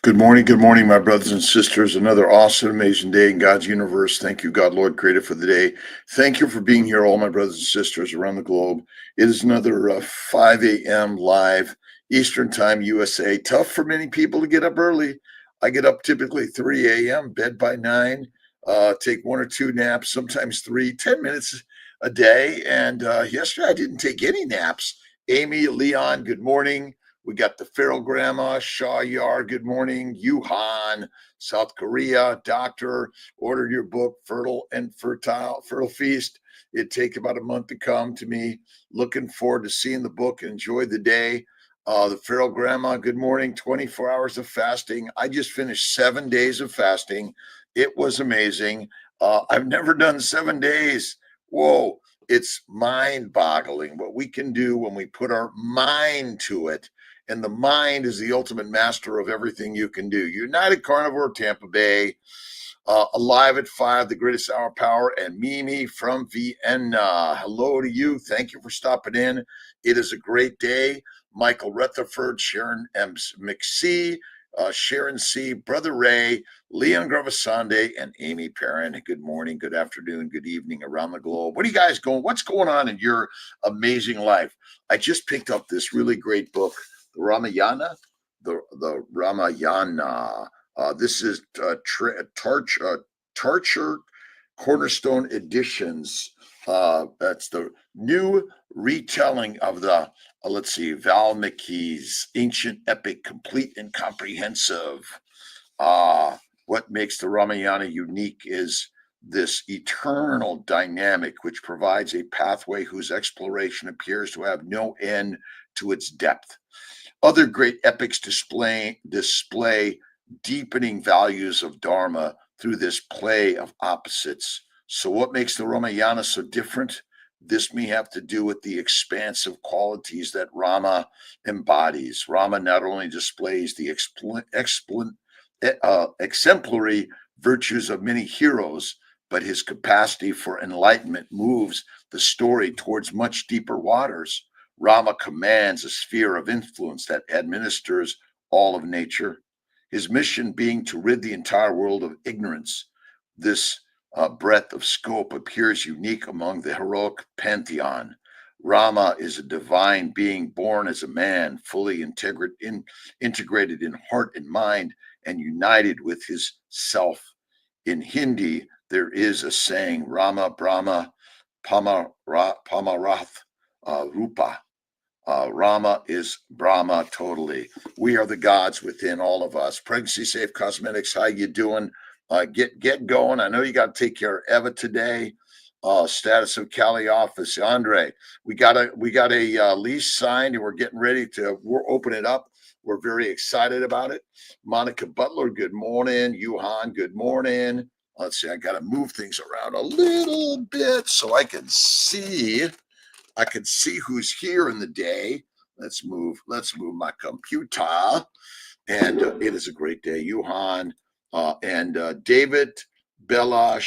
Good morning, my brothers and sisters. Another awesome, amazing day in God's universe. Thank you, God, Lord, Creator, for the day. Thank you for being here, all my brothers and sisters around the globe. It is another 5 a.m. live Eastern Time, USA. Tough for many people to get up early. I get up typically 3 a.m., bed by 9, take one or two naps, sometimes 10 minutes a day. And yesterday I didn't take any naps. Amy, Leon, good morning. We got the Feral Grandma, Shaw Yar, good morning. Yuhan, South Korea, Doctor, ordered your book, Fertile Feast. It'd take about a month to come to me. Looking forward to seeing the book. Enjoy the day. The Feral Grandma, good morning. 24 hours of fasting. I just finished 7 days of fasting. It was amazing. I've never done 7 days. Whoa, it's mind boggling what we can do when we put our mind to it. And the mind is the ultimate master of everything you can do. United Carnivore, Tampa Bay, Alive at 5, the greatest hour power, and Mimi from Vienna. Hello to you. Thank you for stopping in. It is a great day. Michael Rutherford, Sharon M. McSee, Sharon C., Brother Ray, Leon Gravasande, and Amy Perrin. Good morning, good afternoon, good evening around the globe. What are you guys going? What's going on in your amazing life? I just picked up this really great book, the Ramayana. This is Tarcher Cornerstone Editions. That's the new retelling of the, let's see, Valmiki's ancient epic, complete and comprehensive. What makes the Ramayana unique is this eternal dynamic, which provides a pathway whose exploration appears to have no end to its depth. Other great epics display deepening values of Dharma through this play of opposites. So, what makes the Ramayana so different? This may have to do with the expansive qualities that Rama embodies. Rama not only displays the exemplary virtues of many heroes, but his capacity for enlightenment moves the story towards much deeper waters. Rama commands a sphere of influence that administers all of nature, his mission being to rid the entire world of ignorance. This breadth of scope appears unique among the heroic pantheon. Rama is a divine being born as a man, fully integrated in heart and mind and united with his self. In Hindi, there is a saying, Rama Brahma Pamarath Rupa. Rama is Brahma totally. We are the gods within all of us. Pregnancy Safe Cosmetics, how you doing? Get going. I know you got to take care of Eva today. Status of Cali office, Andre. We got a lease signed, and we're getting ready to open it up. We're very excited about it. Monica Butler, good morning. Yuhan, good morning. Let's see. I got to move things around a little bit so I can see who's here in the day. Let's move my computer. And it is a great day. Yuhan and David Belashvili,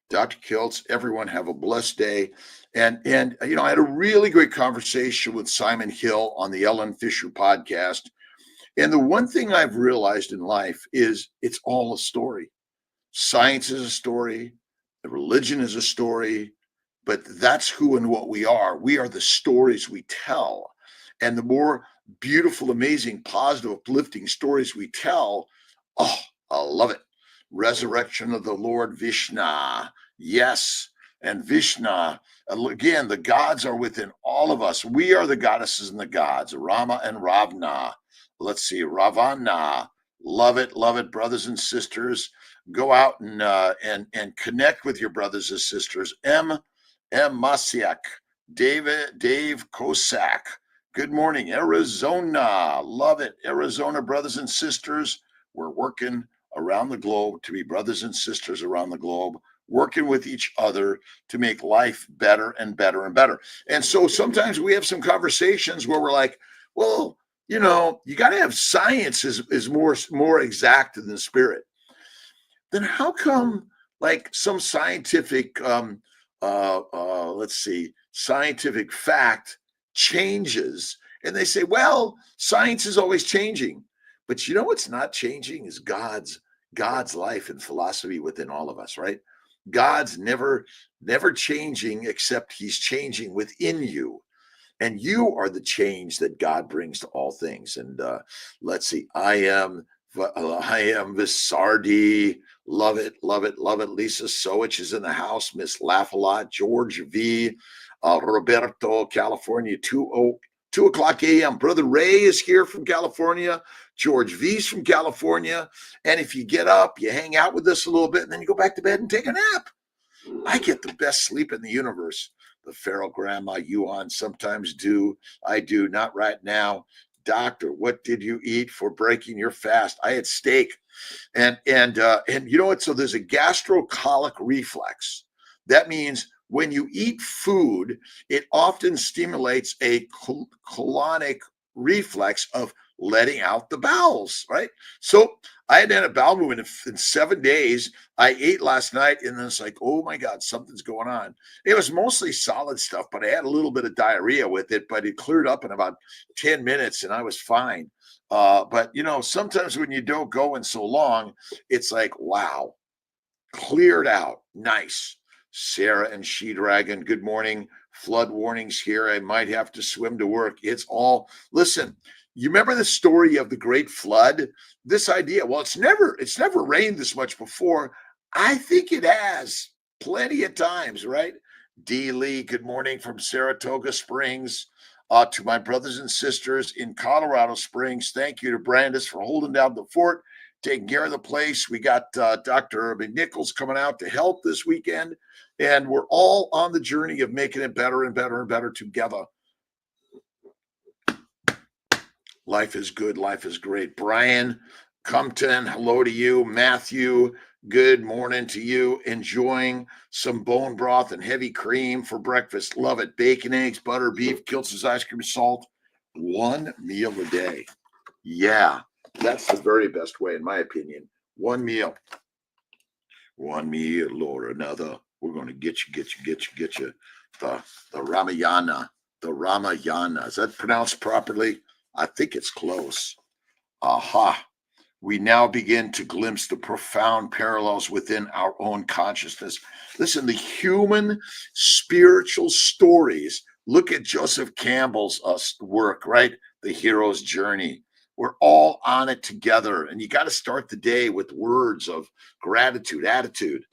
Dr. Kiltz, everyone have a blessed day. And I had a really great conversation with Simon Hill on the Ellen Fisher podcast. And the one thing I've realized in life is it's all a story. Science is a story. The religion is a story. But that's who and what we are. We are the stories we tell. And the more beautiful, amazing, positive, uplifting stories we tell, oh, I love it. Resurrection of the Lord Vishnu. Yes. And Vishnu, again, the gods are within all of us. We are the goddesses and the gods, Rama and Ravana. Let's see, Ravana. Love it, brothers and sisters. Go out and connect with your brothers and sisters. M. Masiak, Dave Kosak. Good morning, Arizona. Love it. Arizona, brothers and sisters. We're working around the globe to be brothers and sisters around the globe, working with each other to make life better and better and better. And so sometimes we have some conversations where we're like, well, you got to have science is more exact than spirit. Then how come like some scientific scientific fact changes And they say, well, science is always changing. But you know what's not changing is God's life and philosophy within all of us, right? God's never changing, except he's changing within you. And you are the change that God brings to all things. And let's see, I am Visardi. Love it, love it, love it. Lisa Sowich is in the house. Miss Laugh a Lot, George V, Roberto, California, 2 o'clock a.m. Brother Ray is here from California. George V's from California. And if you get up, you hang out with us a little bit, and then you go back to bed and take a nap. I get the best sleep in the universe. The feral grandma Yuan sometimes do. I do, not right now. Doctor, what did you eat for breaking your fast? I had steak. And you know what? So there's a gastrocolic reflex. That means when you eat food, it often stimulates a colonic reflex of letting out the bowels, right? So I had a bowel movement in 7 days. I ate last night, and then it's like, oh my God, something's going on. It was mostly solid stuff, but I had a little bit of diarrhea with it, but it cleared up in about 10 minutes and I was fine. But you know, sometimes when you don't go in so long, it's like, wow, cleared out. Nice. Sarah and She Dragon, good morning. Flood warnings here. I might have to swim to work. It's all, listen, you remember the story of the Great Flood? This idea, well, it's never rained this much before. I think it has plenty of times, right? D. Lee, good morning from Saratoga Springs. To my brothers and sisters in Colorado Springs, thank you to Brandis for holding down the fort, taking care of the place. We got Dr. McNichols coming out to help this weekend, and we're all on the journey of making it better and better and better together. Life is good. Life is great. Brian Compton, hello to you. Matthew, good morning to you. Enjoying some bone broth and heavy cream for breakfast. Love it. Bacon, eggs, butter, beef, Kiltz's ice cream, salt. One meal a day. Yeah, that's the very best way, in my opinion. One meal. One meal or another. We're going to get you. The Ramayana. The Ramayana. Is that pronounced properly? I think it's close. Aha. We now begin to glimpse the profound parallels within our own consciousness. Listen, the human spiritual stories. Look at Joseph Campbell's work, right? The hero's journey. We're all on it together. And you got to start the day with words of gratitude, attitude.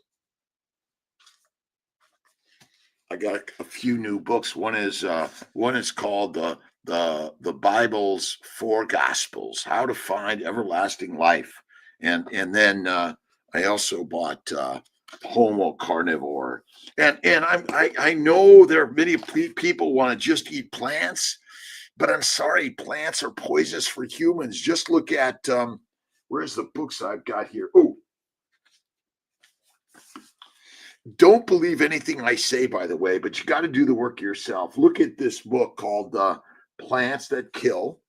I got a few new books. One is called the Bible's Four Gospels: How to Find Everlasting Life, and then I also bought Homo Carnivore, and I know there are many people want to just eat plants, but I'm sorry, plants are poisonous for humans. Just look at where's the books I've got here? Oh. Don't believe anything I say, by the way, but you got to do the work yourself. Look at this book called Plants That Kill.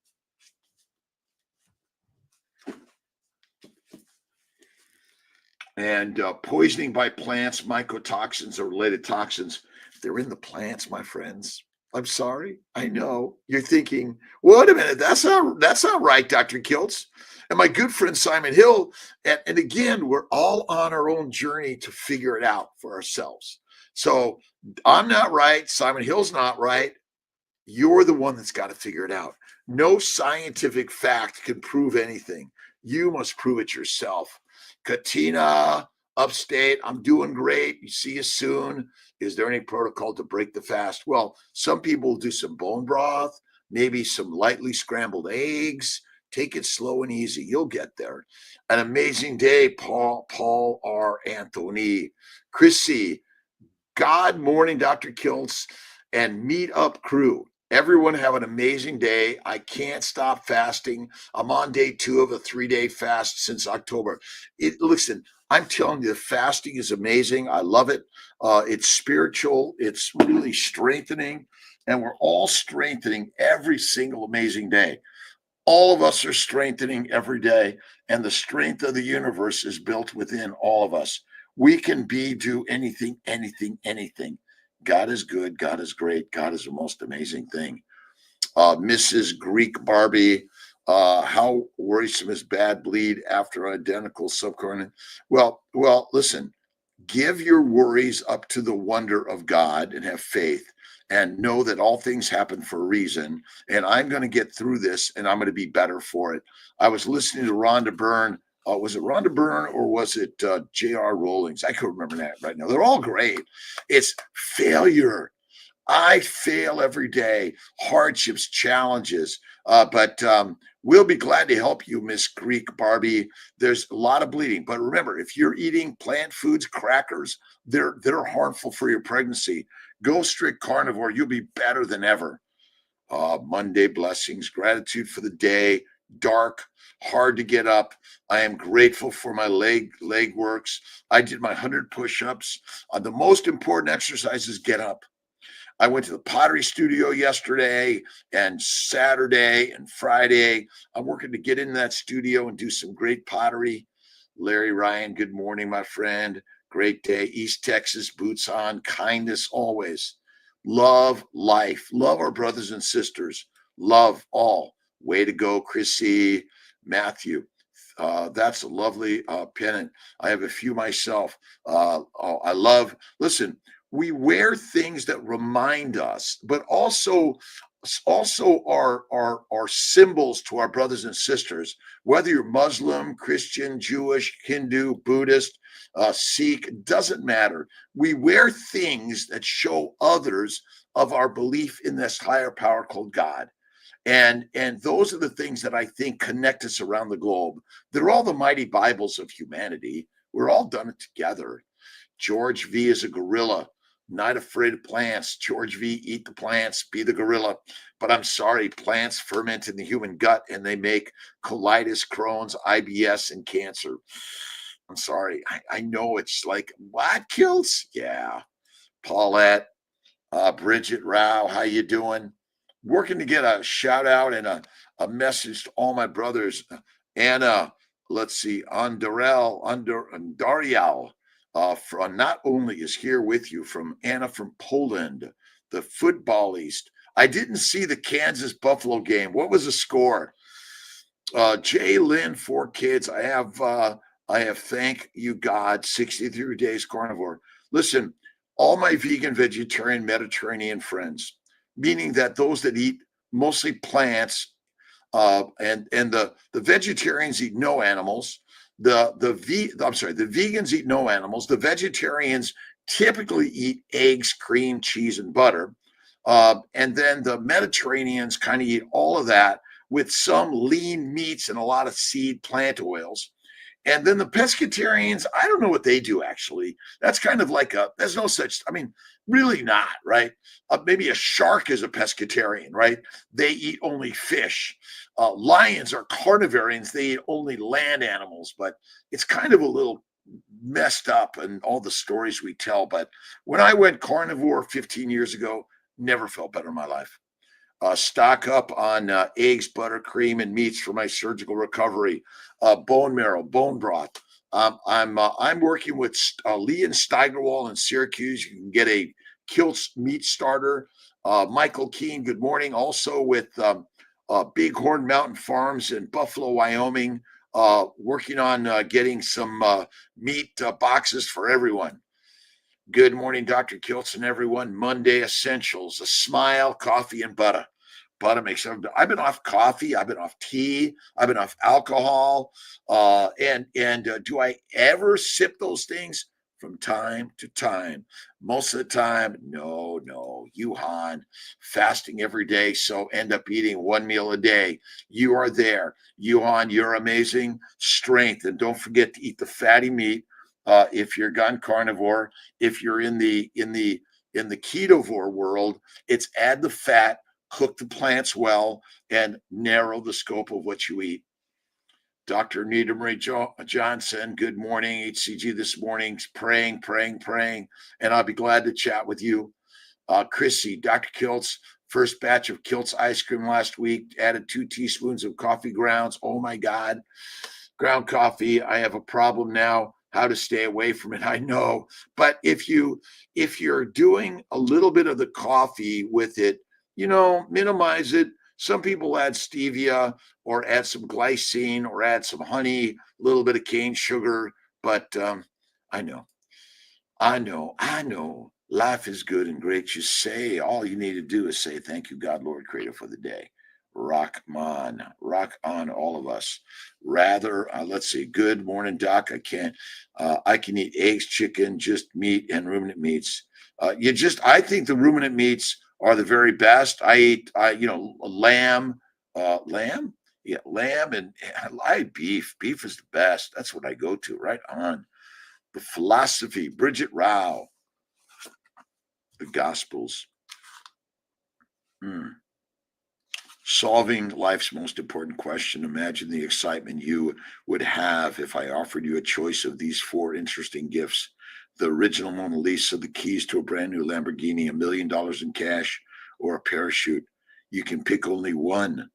And poisoning by plants, mycotoxins or related toxins. They're in the plants, my friends. I'm sorry. I know. You're thinking, wait a minute, that's not right, Dr. Kiltz. And my good friend Simon Hill, and again, we're all on our own journey to figure it out for ourselves. So I'm not right. Simon Hill's not right. You're the one that's got to figure it out. No scientific fact can prove anything. You must prove it yourself. Katina, upstate, I'm doing great. See you soon. Is there any protocol to break the fast? Well, some people do some bone broth, maybe some lightly scrambled eggs. Take it slow and easy. You'll get there. An amazing day, Paul R. Anthony. Chrissy, God morning, Dr. Kiltz, and meet up crew. Everyone have an amazing day. I can't stop fasting. I'm on day 2 of a 3-day fast since October. Listen, I'm telling you, the fasting is amazing. I love it. It's spiritual. It's really strengthening. And we're all strengthening every single amazing day. All of us are strengthening every day. And the strength of the universe is built within all of us. We can do anything, anything, anything. God is good. God is great. God is the most amazing thing. Mrs. Greek Barbie, how worrisome is bad bleed after identical subcoordinate? Well, listen, give your worries up to the wonder of God and have faith and know that all things happen for a reason. And I'm going to get through this and I'm going to be better for it. I was listening to Rhonda Byrne. Was it Rhonda Byrne or was it J.R. Rowlings? I can't remember that right now. They're all great. It's failure. I fail every day, hardships, challenges, but we'll be glad to help you, Miss Greek Barbie. There's a lot of bleeding, but remember, if you're eating plant foods, crackers, they're harmful for your pregnancy. Go strict carnivore. You'll be better than ever. Monday blessings, gratitude for the day. Dark, hard to get up. I am grateful for my leg works. I did my 100 push-ups. The most important exercise is get up. I went to the pottery studio yesterday and Saturday and Friday. I'm working to get into that studio and do some great pottery. Larry Ryan, good morning, my friend. Great day. East Texas, boots on, kindness always. Love life. Love our brothers and sisters. Love all. Way to go, Chrissy, Matthew. That's a lovely pennant. I have a few myself. I love, listen, we wear things that remind us, but also are symbols to our brothers and sisters, whether you're Muslim, Christian, Jewish, Hindu, Buddhist, Sikh, doesn't matter. We wear things that show others of our belief in this higher power called God. And those are the things that I think connect us around the globe. They're all the mighty Bibles of humanity. We're all done it together. George V is a gorilla. Not afraid of plants. George V, eat the plants, be the gorilla. But I'm sorry, plants ferment in the human gut and they make colitis, Crohn's, IBS, and cancer. I'm sorry. I know it's like, what, Kiltz? Yeah. Paulette, Bridget Rao, how you doing? Working to get a shout out and a message to all my brothers. Anna, let's see, Andariel, from not only is here with you from Anna from Poland, the footballist. I didn't see the Kansas Buffalo game. What was the score? Jay Lynn, 4 kids. I have thank you God 63 days carnivore. Listen, all my vegan, vegetarian, Mediterranean friends, meaning that those that eat mostly plants, and the vegetarians eat no animals. The vegans eat no animals. The vegetarians typically eat eggs, cream, cheese, and butter. And then the Mediterraneans kind of eat all of that with some lean meats and a lot of seed plant oils. And then the pescatarians, I don't know what they do actually. That's kind of like there's no such, I mean, really not, right? Maybe a shark is a pescatarian, right? They eat only fish. Lions are carnivorians. They eat only land animals, but it's kind of a little messed up in all the stories we tell. But when I went carnivore 15 years ago, never felt better in my life. Stock up on eggs, butter, cream, and meats for my surgical recovery. Bone marrow, bone broth. I'm working with Lee and Steigerwald in Syracuse. You can get a Kiltz meat starter. Michael Keene, good morning. Also with Bighorn Mountain Farms in Buffalo, Wyoming. Working on getting some meat boxes for everyone. Good morning, Dr. Kiltz and everyone. Monday Essentials, a smile, coffee, and butter. Butter makes everything. I've been off coffee. I've been off tea. I've been off alcohol. And do I ever sip those things? From time to time. Most of the time, no. Yuhan, fasting every day, so end up eating 1 meal a day. You are there. Yuhan, you're amazing. Strength. And don't forget to eat the fatty meat. If you're gone carnivore, if you're in the ketovore world, it's add the fat, cook the plants well, and narrow the scope of what you eat. Dr. Nita Marie Johnson, good morning. HCG this morning, praying. And I'll be glad to chat with you. Chrissy, Dr. Kiltz, first batch of Kiltz ice cream last week, added 2 teaspoons of coffee grounds. Oh my God. Ground coffee. I have a problem now. How to stay away from it, I know. But if you're doing a little bit of the coffee with it, minimize it. Some people add stevia or add some glycine or add some honey, a little bit of cane sugar. But I know, I know. Life is good and great. You say all you need to do is say, "Thank you, God, Lord, Creator, for the day." Rock on, all of us. Rather, let's see. Good morning, Doc. I can eat eggs, chicken, just meat, and ruminant meats. I think the ruminant meats are the very best. Lamb, lamb, yeah, lamb, and I eat beef. Beef is the best. That's what I go to. Right on. The philosophy, Bridget Rao, the Gospels. Solving life's most important question. Imagine the excitement you would have if I offered you a choice of these four interesting gifts: the original Mona Lisa, the keys to a brand new Lamborghini, $1 million in cash, or a parachute. You can pick only one.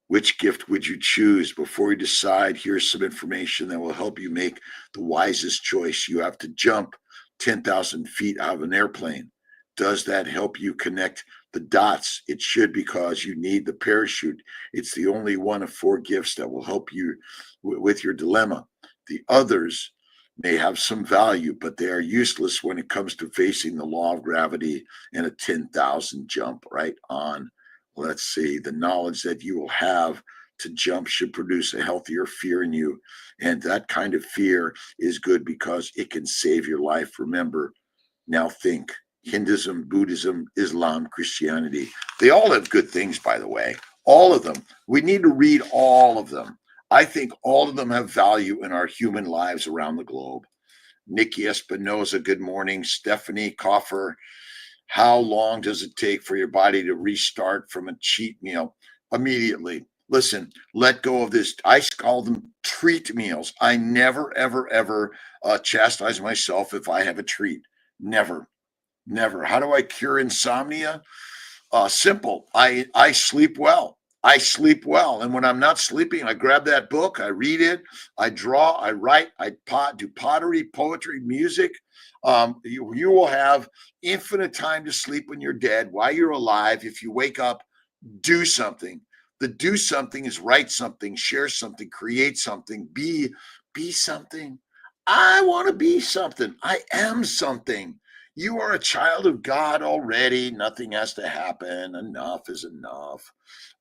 Which gift would you choose? Before you decide, here's some information that will help you make the wisest choice. You have to jump 10,000 feet out of an airplane. Does that help you connect the dots? It should, because you need the parachute. It's the only one of four gifts that will help you with your dilemma. The others may have some value, but they are useless when it comes to facing the law of gravity and a 10,000 jump. Right on. Let's see. The knowledge that you will have to jump should produce a healthier fear in you. And that kind of fear is good because it can save your life. Remember, now think. Hinduism, Buddhism, Islam, Christianity. They all have good things, by the way. All of them. We need to read all of them. I think all of them have value in our human lives around the globe. Nikki Espinoza, good morning. Stephanie Coffer, how long does it take for your body to restart from a cheat meal? Immediately. Listen, let go of this. I call them treat meals. I never, ever, ever chastise myself if I have a treat. Never. How do I cure insomnia? Simple. I sleep well. I sleep well. And when I'm not sleeping, I grab that book, I read it, I draw, I write, I do pottery, poetry, music. You will have infinite time to sleep when you're dead. While you're alive, if you wake up, do something. The do something is write something, share something, create something, be something. I want to be something. I am something. You are a child of God already. Nothing has to happen. Enough is enough.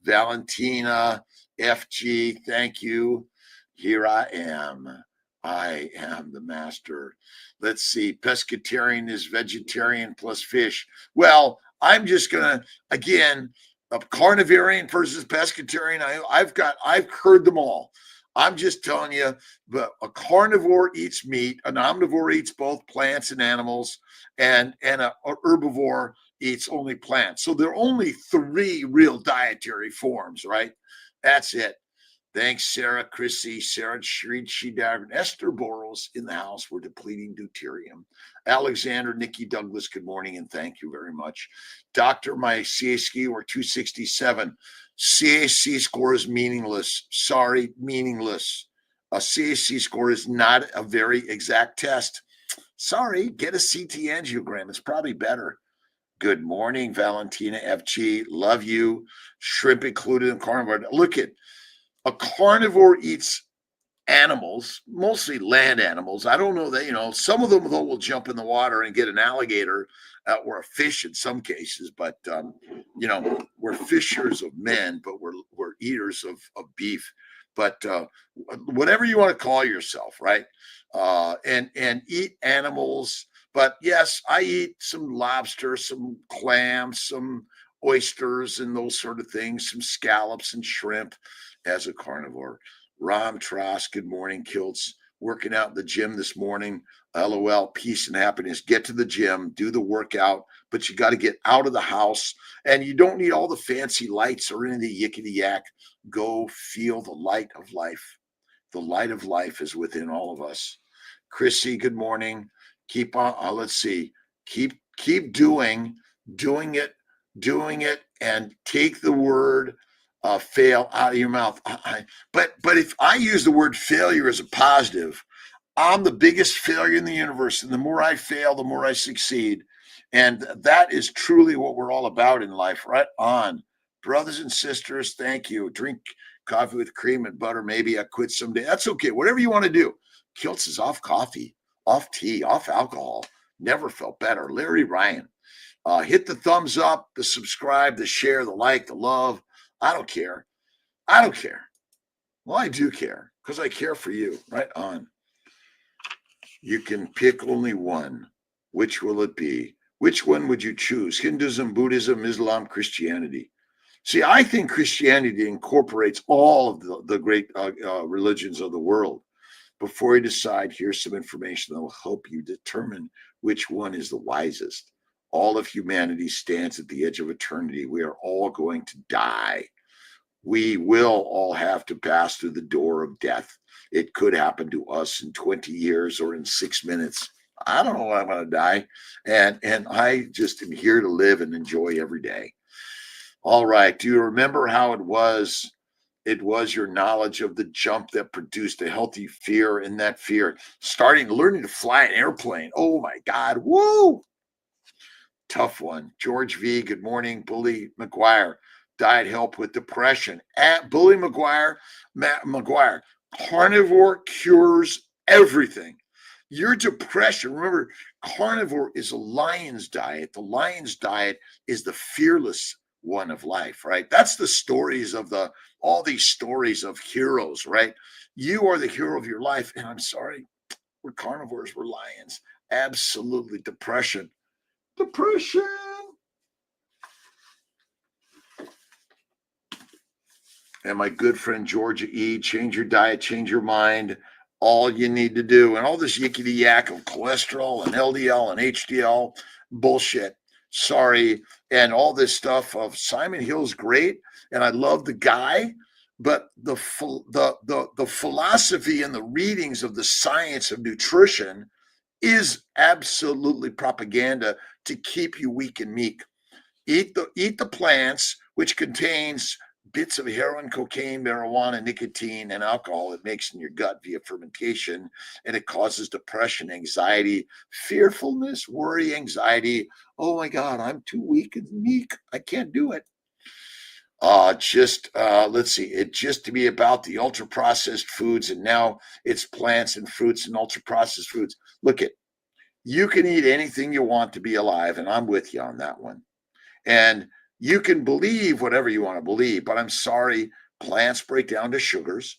Valentina, FG, thank you. Here I am. I am the master. Let's see. Pescatarian is vegetarian plus fish. Well, I'm just going to, again, a carnivarian versus pescatarian. I've heard them all. I'm just telling you, but a carnivore eats meat, an omnivore eats both plants and animals, and a herbivore eats only plants. So there are only three real dietary forms, right? That's it. Thanks, Sarah, Chrissy, Sarah, Shreed, Esther Boros in the house. We're depleting deuterium. Alexander, Nikki Douglas, good morning, and thank you very much. Doctor, my CAC were 267. CAC score is meaningless. Sorry, meaningless. A CAC score is not a very exact test. Sorry, get a CT angiogram. It's probably better. Good morning, Valentina FG. Love you. Shrimp included in carnivore. Look at a carnivore eats animals, mostly land animals. I don't know that, some of them, though, will jump in the water and get an alligator or a fish in some cases. But, we're fishers of men, but we're eaters of beef. But whatever you want to call yourself, right? And eat animals. But yes, I eat some lobster, some clams, some oysters and those sort of things, some scallops and shrimp as a carnivore. Ram Tross, good morning, Kiltz. Working out in the gym this morning. LOL, peace and happiness. Get to the gym, do the workout, but you got to get out of the house. And you don't need all the fancy lights or any of the yickety yak. Go feel the light of life. The light of life is within all of us. Chrissy, good morning. Keep on. Let's see. Keep doing it, and take the word fail out of your mouth. But if I use the word failure as a positive, I'm the biggest failure in the universe. And the more I fail, the more I succeed. And that is truly what we're all about in life. Right on. Brothers and sisters, thank you. Drink coffee with cream and butter. Maybe I quit someday. That's okay. Whatever you want to do. Kiltz is off coffee, off tea, off alcohol. Never felt better. Larry Ryan. Hit the thumbs up, the subscribe, the share, the like, the love. I don't care. I don't care. Well, I do care because I care for you. Right on. You can pick only one. Which will it be? Which one would you choose? Hinduism, Buddhism, Islam, Christianity? See, I think Christianity incorporates all of the great religions of the world. Before you decide, here's some information that will help you determine which one is the wisest. All of humanity stands at the edge of eternity. We are all going to die. We will all have to pass through the door of death. It could happen to us in 20 years or in 6 minutes. I don't know when I'm going to die. And I just am here to live and enjoy every day. All right. Do you remember how it was? It was your knowledge of the jump that produced a healthy fear, and that fear learning to fly an airplane. Oh my God. Woo. Tough one. George V. Good morning. Bully McGuire. Diet help with depression. At Bully McGuire. Matt McGuire. Carnivore cures everything. Your depression, remember, carnivore is a lion's diet. The lion's diet is the fearless one of life, right? That's the stories of all these stories of heroes, right? You are the hero of your life. And I'm sorry, we're carnivores, we're lions. Absolutely. Depression. And my good friend Georgia E, change your diet, change your mind. All you need to do, and all this yickety yak of cholesterol and LDL and HDL bullshit. Sorry. And all this stuff of Simon Hill's great. And I love the guy, but the philosophy and the readings of the science of nutrition is absolutely propaganda to keep you weak and meek. Eat the plants, which contains bits of heroin, cocaine, marijuana, nicotine, and alcohol it makes in your gut via fermentation, and it causes depression, anxiety, fearfulness, worry, anxiety. Oh my God, I'm too weak and meek. I can't do it. Let's see. It just to be about the ultra processed foods, and now it's plants and fruits and ultra processed foods. Look at, you can eat anything you want to be alive, and I'm with you on that one. And you can believe whatever you want to believe, but I'm sorry, plants break down to sugars.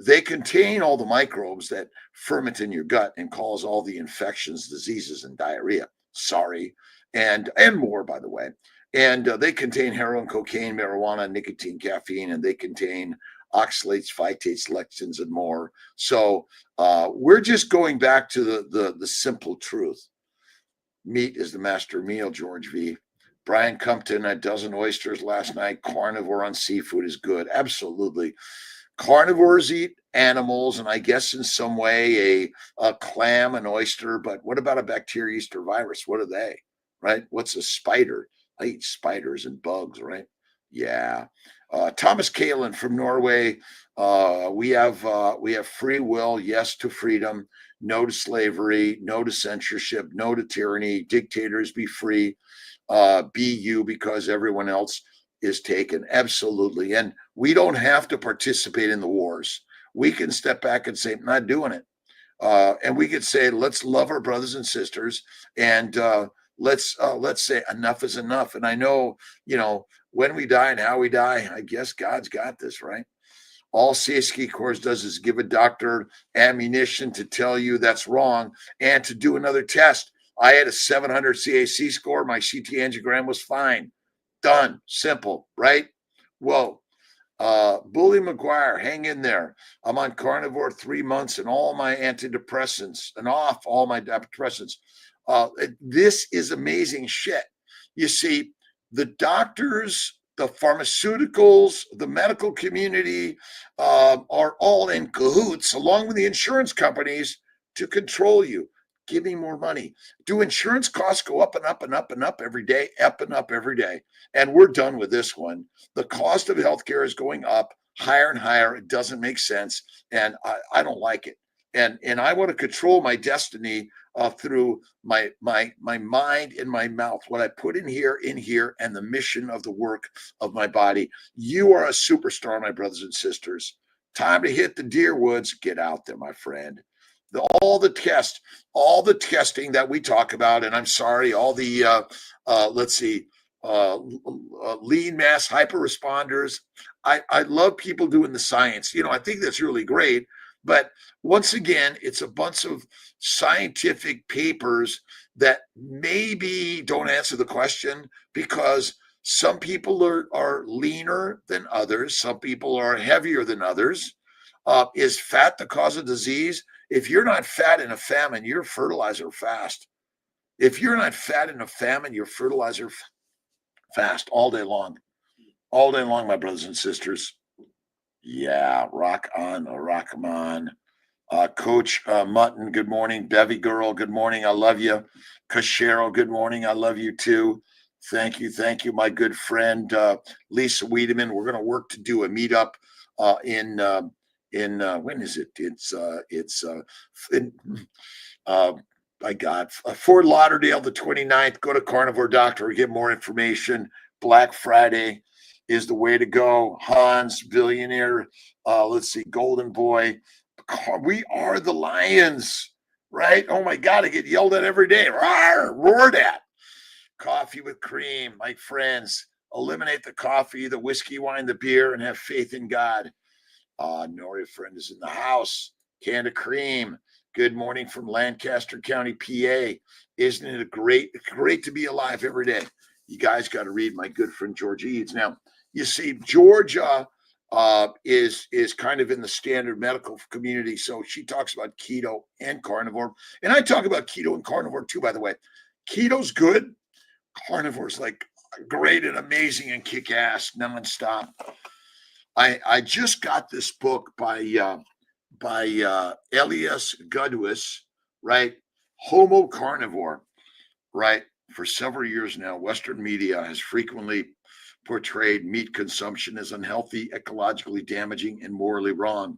They contain all the microbes that ferment in your gut and cause all the infections, diseases, and diarrhea. Sorry. And more, by the way. And they contain heroin, cocaine, marijuana, nicotine, caffeine, and they contain oxalates, phytates, lectins, and more. So we're just going back to the simple truth. Meat is the master meal, George V. Brian Compton, a dozen oysters last night. Carnivore on seafood is good. Absolutely. Carnivores eat animals, and I guess in some way a clam, an oyster. But what about a bacteria, yeast, or virus? What are they, right? What's a spider? I eat spiders and bugs, right? Yeah. Thomas Kalin from Norway. We have free will. Yes to freedom. No to slavery. No to censorship. No to tyranny. Dictators, be free. Be you because everyone else is taken. Absolutely. And we don't have to participate in the wars. We can step back and say, I'm not doing it. And we could say, let's love our brothers and sisters, and let's say enough is enough. And I know, when we die and how we die, I guess God's got this, right? All CSK course does is give a doctor ammunition to tell you that's wrong and to do another test. I had a 700 CAC score. My CT angiogram was fine. Done. Simple, right? Whoa. Bully McGuire, hang in there. I'm on carnivore 3 months and all my antidepressants and off all my antidepressants. This is amazing shit. You see, the doctors, the pharmaceuticals, the medical community are all in cahoots along with the insurance companies to control you. Give me more money. Do insurance costs go up and up and up and up every day? Up and up every day. And we're done with this one. The cost of healthcare is going up higher and higher. It doesn't make sense. And I don't like it. And I want to control my destiny. through my mind and my mouth, what I put in here, and the mission of the work of my body. You are a superstar, my brothers and sisters. Time to hit the deer woods. Get out there, my friend. All the testing that we talk about, and I'm sorry, all the lean mass hyper responders. I love people doing the science. I think that's really great. But once again, it's a bunch of scientific papers that maybe don't answer the question, because some people are leaner than others. Some people are heavier than others. Is fat the cause of disease? If you're not fat in a famine, you're fertilizer fast. If you're not fat in a famine, you're fertilizer fast all day long. All day long, my brothers and sisters. Yeah, rock on, rock 'em on. Coach Mutton, good morning. Bevy Girl, good morning. I love you. Cashero, good morning. I love you too. Thank you, my good friend Lisa Wiedemann. We're going to work to do a meetup in when is it? Fort Lauderdale, the 29th. Go to Carnivore Doctor, get more information. Black Friday is the way to go. Hans, billionaire. Golden Boy. We are the Lions, right? Oh my God, I get yelled at every day. Roared at. Coffee with cream, my friends. Eliminate the coffee, the whiskey, wine, the beer, and have faith in God. Nori friend is in the house. Can of cream. Good morning from Lancaster County, PA. Isn't it great to be alive every day? You guys got to read my good friend Georgia Eads. Now, you see, Georgia is kind of in the standard medical community. So she talks about keto and carnivore. And I talk about keto and carnivore too, by the way. Keto's good. Carnivore's like great and amazing and kick ass nonstop. I just got this book by Elias Gudwis, right? Homo Carnivore, right? For several years now, Western media has frequently portrayed meat consumption as unhealthy, ecologically damaging, and morally wrong.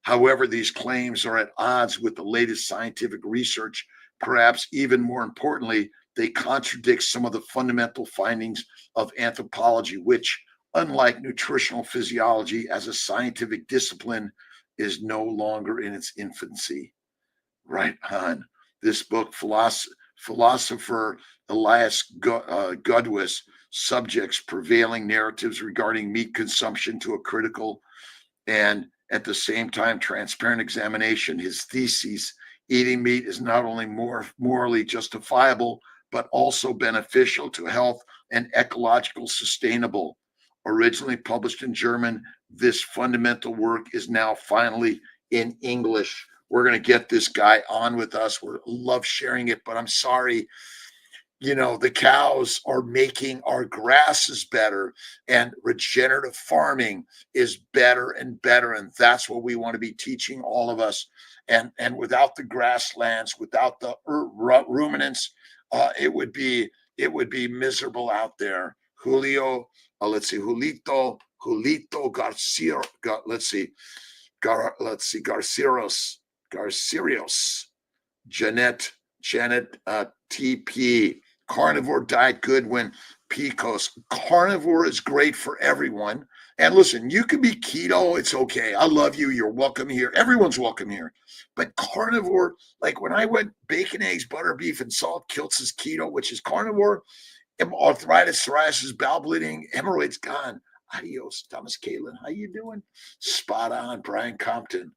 However, these claims are at odds with the latest scientific research. Perhaps even more importantly, they contradict some of the fundamental findings of anthropology, which, unlike nutritional physiology as a scientific discipline, is no longer in its infancy. Right on. This book, philosopher Elias Gudwis subjects prevailing narratives regarding meat consumption to a critical and at the same time transparent examination. His thesis, eating meat is not only more morally justifiable, but also beneficial to health and ecological sustainable. Originally published in German, this fundamental work is now finally in English. We're going to get this guy on with us. We love sharing it, but I'm sorry, the cows are making our grasses better, and regenerative farming is better and better. And that's what we want to be teaching all of us. And without the grasslands, without the ruminants, it would be miserable out there. Julito Garcia, Garciros, Janet TP, Carnivore Diet Goodwin, Picos. Carnivore is great for everyone. And listen, you can be keto. It's okay. I love you. You're welcome here. Everyone's welcome here. But carnivore, like when I went bacon, eggs, butter, beef, and salt, Kiltz's keto, which is carnivore, arthritis, psoriasis, bowel bleeding, hemorrhoids gone. Adios, Thomas Kalin. How you doing? Spot on, Brian Compton.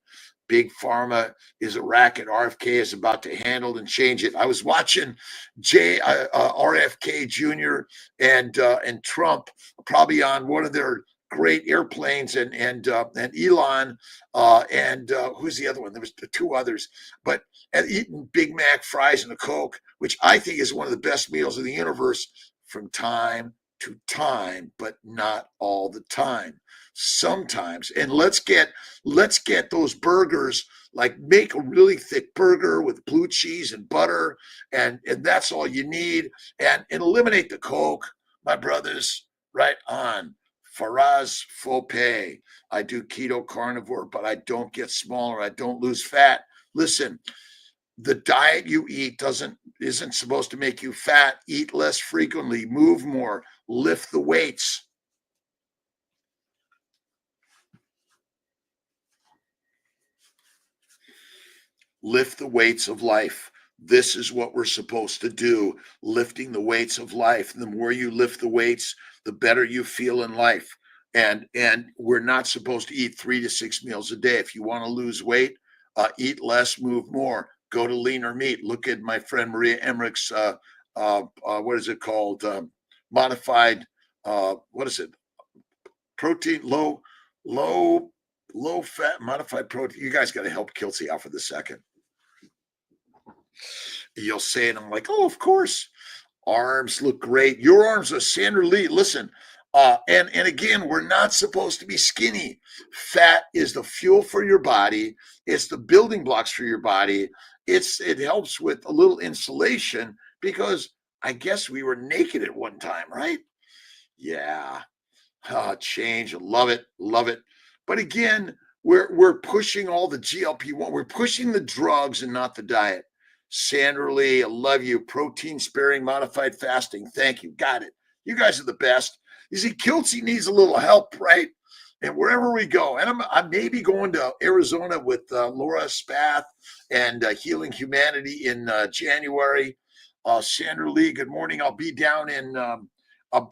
Big Pharma is a racket. RFK is about to handle and change it. I was watching RFK Jr. and Trump probably on one of their great airplanes, and Elon and who's the other one? There was two others, but eating Big Mac fries and a Coke, which I think is one of the best meals in the universe from time to time, but not all the time. Sometimes. And let's get those burgers, like make a really thick burger with blue cheese and butter, and that's all you need, and eliminate the Coke, my brothers. Right on. Faraz Fope. I do keto carnivore, but I don't get smaller. I don't lose fat. Listen, the diet you eat isn't supposed to make you fat. Eat less frequently, move more, lift the weights. Lift the weights of life. This is what we're supposed to do, lifting the weights of life. And the more you lift the weights, the better you feel in life. And we're not supposed to eat 3 to 6 meals a day. If you want to lose weight, eat less, move more, go to leaner meat. Look at my friend Maria Emmerich's, what is it called? Modified, what is it? Protein, low fat, modified protein. You guys got to help Kiltz out for the second. You'll say it. I'm like, oh, of course. Arms look great. Your arms are Sandra Lee. Listen, and again, we're not supposed to be skinny. Fat is the fuel for your body. It's the building blocks for your body. It helps with a little insulation because I guess we were naked at one time, right? Yeah. Change. Love it. Love it. But again, we're pushing all the GLP-1. We're pushing the drugs and not the diet. Sandra Lee, I love you. Protein sparing, modified fasting. Thank you. Got it. You guys are the best. You see, Kiltz needs a little help, right? And wherever we go, and I may be going to Arizona with Laura Spath and Healing Humanity in January. Sandra Lee, good morning. I'll be down in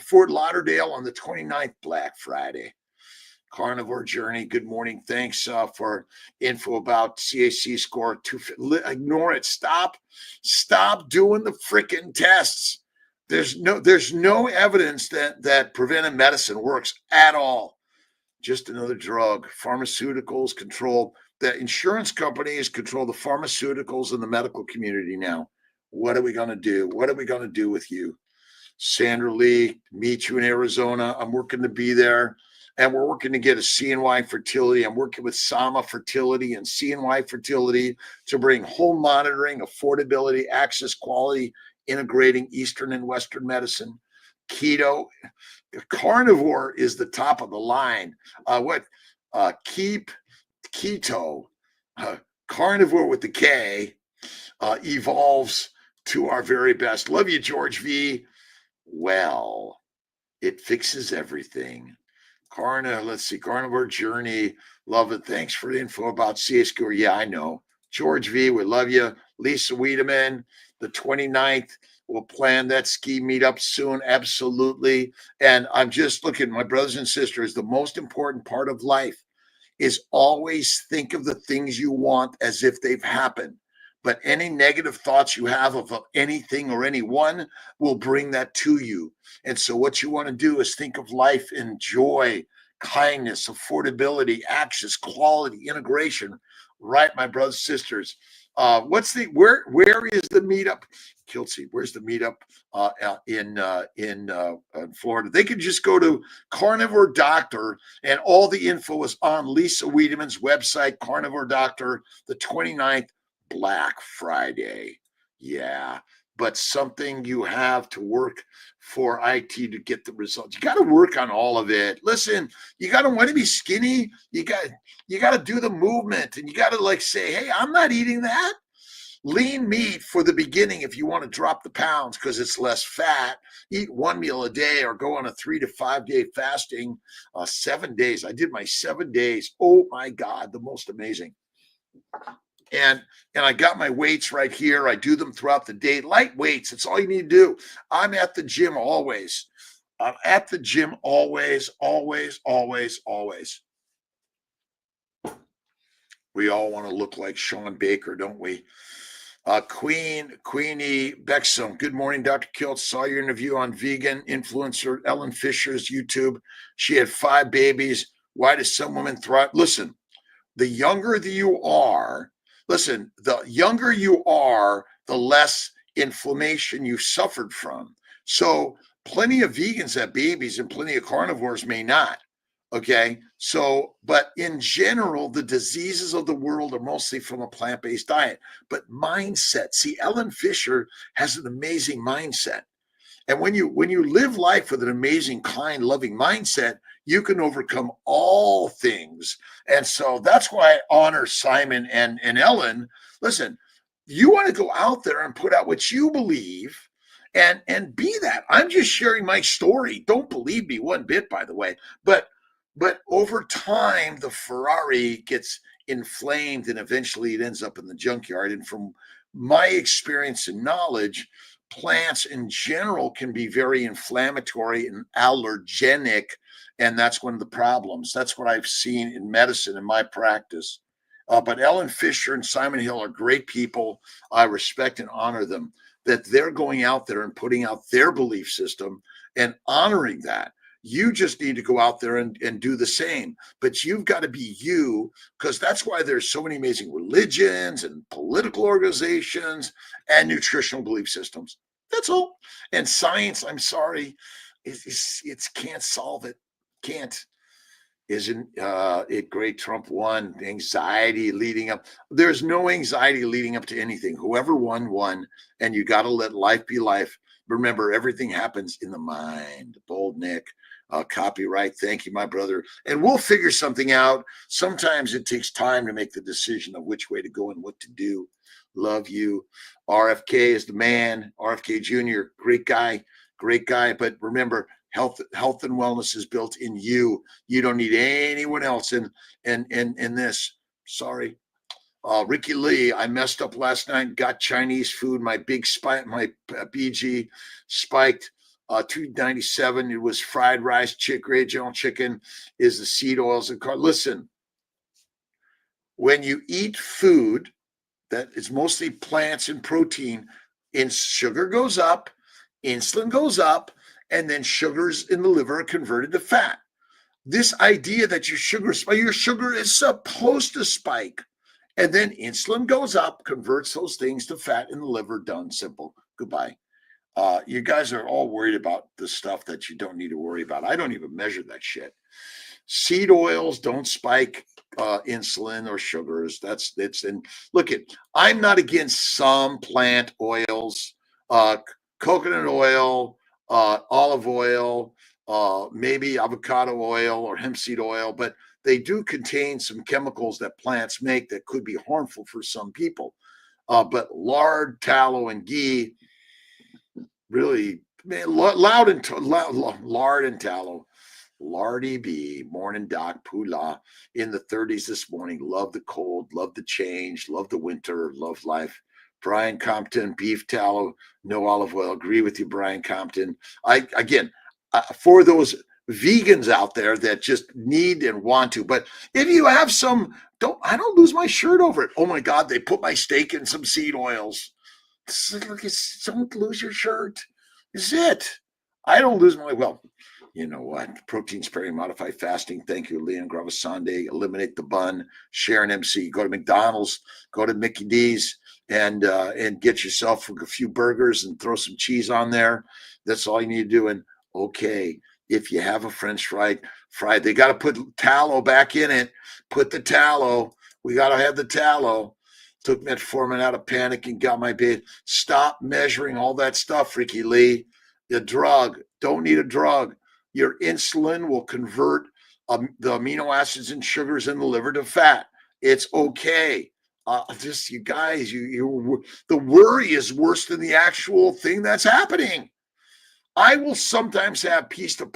Fort Lauderdale on the 29th, Black Friday. Carnivore Journey, good morning. Thanks for info about CAC score. Ignore it. Stop doing the freaking tests. There's no evidence that preventive medicine works at all. Just another drug. Pharmaceuticals control. The insurance companies control the pharmaceuticals in the medical community now. What are we going to do? What are we going to do with you? Sandra Lee, meet you in Arizona. I'm working to be there. And we're working to get a CNY fertility. I'm working with Sama Fertility and CNY Fertility to bring home monitoring, affordability, access, quality, integrating Eastern and Western medicine. Keto, carnivore is the top of the line. Keto, carnivore with the K, evolves to our very best. Love you, George V. Well, it fixes everything. Let's see, Carnivore Journey. Love it. Thanks for the info about CSQ. Yeah, I know. George V, we love you. Lisa Wiedemann, the 29th. We'll plan that ski meetup soon. Absolutely. And I'm just looking, my brothers and sisters, the most important part of life is always think of the things you want as if they've happened. But any negative thoughts you have of anything or anyone will bring that to you. And so what you want to do is think of life in joy, kindness, affordability, access, quality, integration. Right, my brothers and sisters. Where is the meetup? Kiltz, where's the meetup in Florida? They could just go to Carnivore Doctor, and all the info is on Lisa Wiedemann's website, Carnivore Doctor, the 29th. Black Friday. Yeah, but something you have to work for IT to get the results. You got to work on all of it. Listen, you got to want to be skinny. You got to do the movement, and you got to say, hey, I'm not eating that. Lean meat for the beginning if you want to drop the pounds because it's less fat. Eat one meal a day or go on a 3 to 5 day fasting. 7 days. I did my 7 days. Oh my God, the most amazing. And I got my weights right here. I do them throughout the day. Light weights. It's all you need to do. I'm at the gym always. I'm at the gym always, always, always, always. We all want to look like Sean Baker, don't we? Queenie Bexham. Good morning, Dr. Kiltz. Saw your interview on vegan influencer Ellen Fisher's YouTube. She had 5 babies. Why does some women thrive? Listen, the younger you are, the less inflammation you suffered from. So plenty of vegans have babies and plenty of carnivores may not. Okay. So, but in general, the diseases of the world are mostly from a plant-based diet. But mindset, see, Ellen Fisher has an amazing mindset. And when you live life with an amazing, kind, loving mindset, you can overcome all things. And so that's why I honor Simon and Ellen. Listen, You want to go out there and put out what you believe and be that. I'm just sharing my story. Don't believe me one bit, by the way. But over time, the Ferrari gets inflamed and eventually it ends up in the junkyard. And from my experience and knowledge, plants in general can be very inflammatory and allergenic. And that's one of the problems. That's what I've seen in medicine in my practice. But Ellen Fisher and Simon Hill are great people. I respect and honor them, that they're going out there and putting out their belief system and honoring that. You just need to go out there and do the same. But you've got to be you, because that's why there's so many amazing religions and political organizations and nutritional belief systems. That's all. And science, I'm sorry, it can't solve it. Can't. Isn't it great Trump won? Anxiety leading up. There's no anxiety leading up to anything. Whoever won, and you got to let life be life. Remember, everything happens in the mind. Bold Nick, copyright. Thank you, my brother. And we'll figure something out. Sometimes it takes time to make the decision of which way to go and what to do. Love you. RFK is the man. RFK Jr., great guy. But remember, health and wellness is built in you. You don't need anyone else in this. Sorry. Ricky Lee, I messed up last night, got Chinese food. My big spike, my BG spiked 297. It was fried rice, regional chicken, is the seed oils and listen, when you eat food that is mostly plants and protein, and sugar goes up, insulin goes up, and then sugars in the liver are converted to fat. This idea that your sugar is supposed to spike, and then insulin goes up, converts those things to fat in the liver. Done. Simple. Goodbye. You guys are all worried about the stuff that you don't need to worry about. I don't even measure that shit. Seed oils don't spike insulin or sugars. And look it. I'm not against some plant oils, coconut oil, olive oil, maybe avocado oil or hemp seed oil, but they do contain some chemicals that plants make that could be harmful for some people. But lard, tallow, and ghee, really, man, lard and tallow. Lardy B, morning doc, Pula, in the 30s this morning. Love the cold, love the change, love the winter, love life. Brian Compton, beef tallow, no olive oil. Agree with you, Brian Compton. For those vegans out there that just need and want to, but if you have some, I don't lose my shirt over it. Oh my God, they put my steak in some seed oils. Don't lose your shirt. Is it? I don't lose my, well, you know what? Protein sparing, modified fasting. Thank you, Leon Gravasande. Eliminate the bun. Sharon MC. Go to McDonald's. Go to Mickey D's and get yourself a few burgers and throw some cheese on there. That's all you need to do. And okay, if you have a French fry, they got to put tallow back in it. Put the tallow. We got to have the tallow. Took metformin out of panic and got my bid. Stop measuring all that stuff, Ricky Lee. The drug. Don't need a drug. Your insulin will convert the amino acids and sugars in the liver to fat. It's okay. You guys, the worry is worse than the actual thing that's happening. I will sometimes have pizza,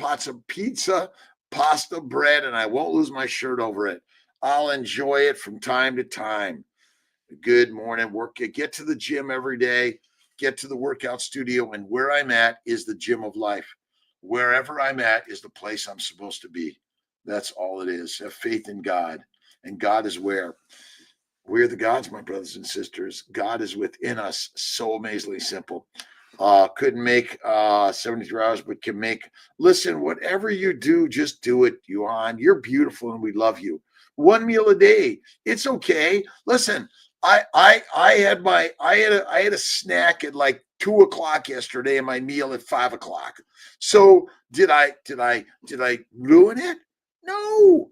pasta, bread, and I won't lose my shirt over it. I'll enjoy it from time to time. Good morning. Get to the gym every day. Get to the workout studio, and where I'm at is the gym of life. Wherever I'm at is the place I'm supposed to be. That's all it is. Have faith in God, and God is where? We're the gods, my brothers and sisters. God is within us. So amazingly simple. Couldn't make 73 hours, but can make. Listen, whatever you do, just do it. You're beautiful, and we love you. One meal a day. It's okay. Listen, I had a snack at like 2:00 yesterday and my meal at 5:00. So did I ruin it? No.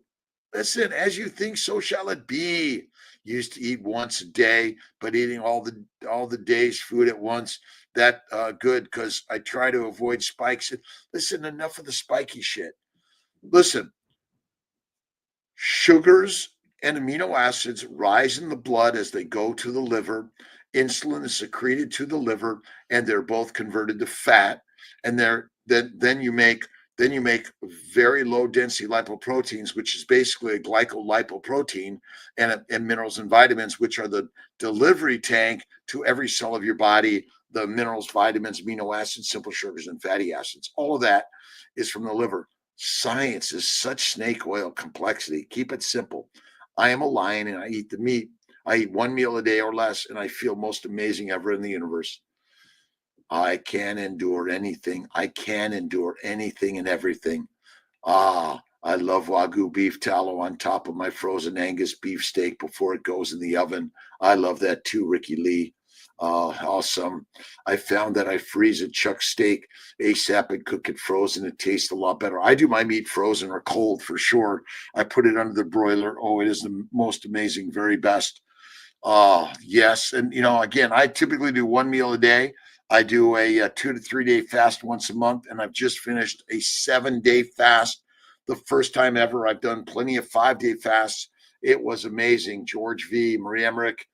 Listen, as you think, so shall it be. Used to eat once a day, but eating all the day's food at once, that good, because I try to avoid spikes. Listen, enough of the spiky shit. Listen, sugars and amino acids rise in the blood as they go to the liver, Insulin is secreted to the liver, and they're both converted to fat. And then you make very low density lipoproteins, which is basically a glycolipoprotein, and minerals and vitamins, which are the delivery tank to every cell of your body. The minerals, vitamins, amino acids, simple sugars, and fatty acids. All of that is from the liver. Science is such snake oil complexity. Keep it simple. I am a lion and I eat the meat. I eat one meal a day or less, and I feel most amazing ever in the universe. I can endure anything. I can endure anything and everything. I love Wagyu beef tallow on top of my frozen Angus beef steak before it goes in the oven. I love that too, Ricky Lee. Awesome. I found that I freeze a chuck steak ASAP and cook it frozen. It tastes a lot better. I do my meat frozen or cold for sure. I put it under the broiler. Oh, it is the most amazing, very best. Yes. And, again, I typically do one meal a day. I do a 2 to 3 day fast once a month, and I've just finished a 7-day fast. The first time ever. I've done plenty of 5-day fasts. It was amazing. George V, Maria Emmerich.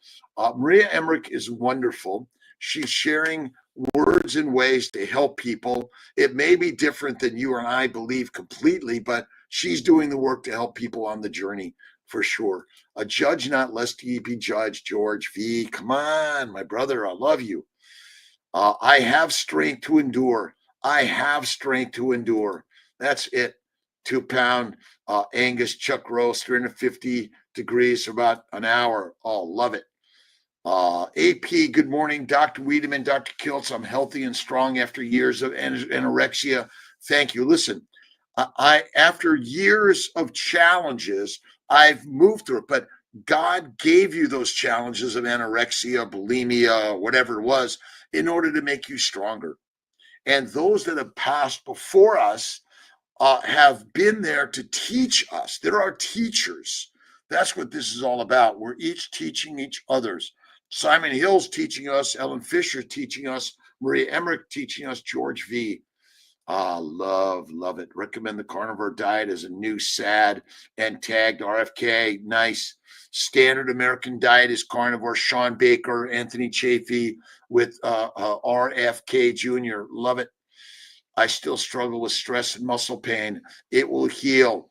Maria Emmerich is wonderful. She's sharing words and ways to help people. It may be different than you or I believe completely, but she's doing the work to help people on the journey for sure. A judge not lest ye be judged, George V. Come on, my brother, I love you. I have strength to endure. I have strength to endure. That's it. 2-pound Angus chuck roast, 350 degrees for about an hour. Oh, love it. AP, good morning. Dr. Wiedemann, Dr. Kiltz, I'm healthy and strong after years of anorexia. Thank you. Listen, after years of challenges, I've moved through it, but God gave you those challenges of anorexia, bulimia, whatever it was, in order to make you stronger. And those that have passed before us have been there to teach us. There are teachers. That's what this is all about. We're each teaching each others. Simon Hill's teaching us, Ellen Fisher teaching us, Maria Emmerich teaching us, George V. Love it. Recommend the carnivore diet as a new SAD and tagged RFK. Nice. Standard American diet is carnivore. Sean Baker, Anthony Chafee with RFK Jr. Love it. I still struggle with stress and muscle pain. It will heal.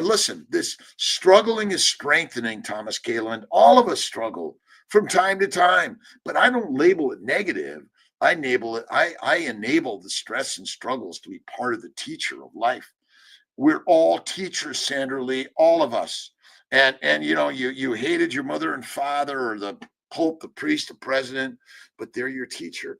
Listen, this struggling is strengthening, Thomas Kaland. All of us struggle from time to time, but I don't label it negative. I enable the stress and struggles to be part of the teacher of life. We're all teachers, Sandra Lee, all of us. And you hated your mother and father or the Pope, the priest, the president, but they're your teacher.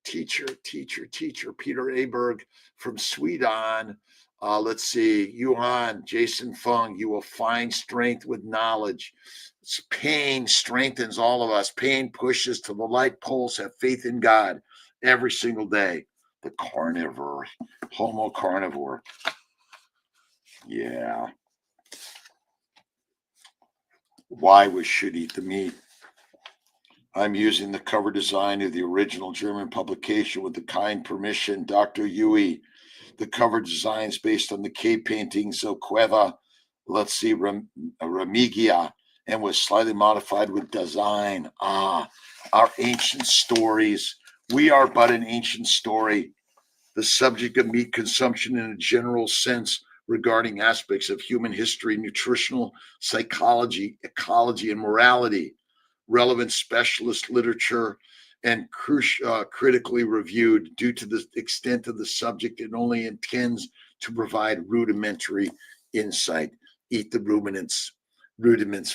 Teacher. Peter Aberg from Sweden. Let's see. Yuhan, Jason Fung. You will find strength with knowledge. Pain strengthens all of us. Pain pushes to the light poles. Have faith in God every single day. The carnivore, Homo carnivore. Yeah. Why we should eat the meat. I'm using the cover design of the original German publication with the kind permission, Dr. Yui. The cover design is based on the cave paintings of Cueva, Remigia, and was slightly modified with design. Our ancient stories. We are but an ancient story. The subject of meat consumption in a general sense regarding aspects of human history, nutritional psychology, ecology, and morality. Relevant specialist literature and critically reviewed. Due to the extent of the subject, it only intends to provide rudimentary insight. Eat the rudiments,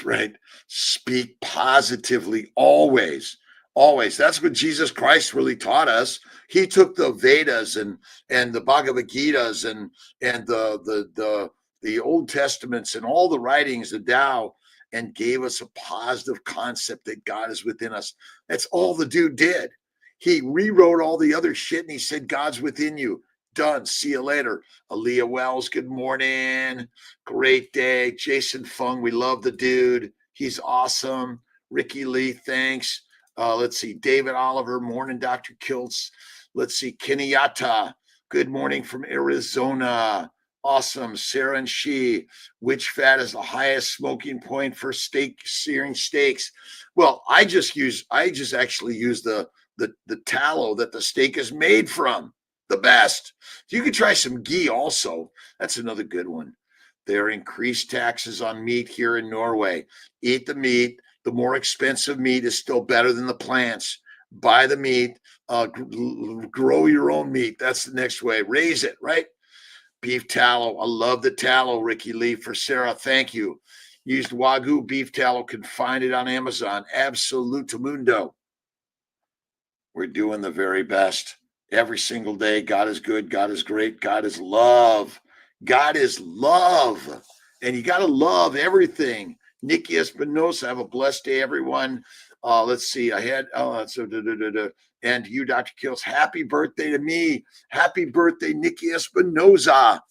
right? Speak positively always. That's what Jesus Christ really taught us. He took the Vedas and the Bhagavad Gitas and the Old Testaments and all the writings, the Tao, and gave us a positive concept that God is within us. That's all the dude did. He rewrote all the other shit and he said, God's within you. Done. See you later. Aaliyah Wells, good morning. Great day. Jason Fung, we love the dude. He's awesome. Ricky Lee, thanks. Let's see. David Oliver, morning, Dr. Kiltz. Let's see. Kenyatta, good morning from Arizona. Awesome. Sarah and She, which fat is the highest smoking point for searing steaks? Well, I just actually use the tallow that the steak is made from. The best. You could try some ghee also. That's another good one. There are increased taxes on meat here in Norway. Eat the meat. The more expensive meat is still better than the plants. Buy the meat. Grow your own meat. That's the next way. Raise it, right? Beef tallow. I love the tallow, Ricky Lee. For Sarah, thank you. Used Wagyu beef tallow. Can find it on Amazon. Absolutamundo. We're doing the very best every single day. God is good. God is great. God is love. God is love. And you got to love everything. Nikki Espinosa, have a blessed day, everyone. Let's see. I had, and you, Dr. Kiltz, happy birthday to me. Happy birthday, Nikki Espinosa.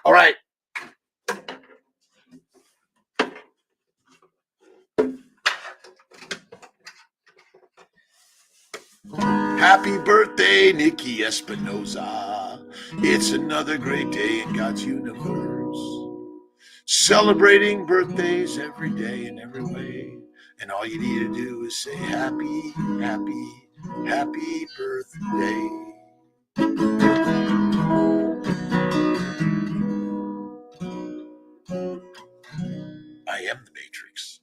All right. Happy birthday, Nikki Espinosa. It's another great day in God's universe. Celebrating birthdays every day in every way. And all you need to do is say happy, happy, happy birthday. I am the Matrix.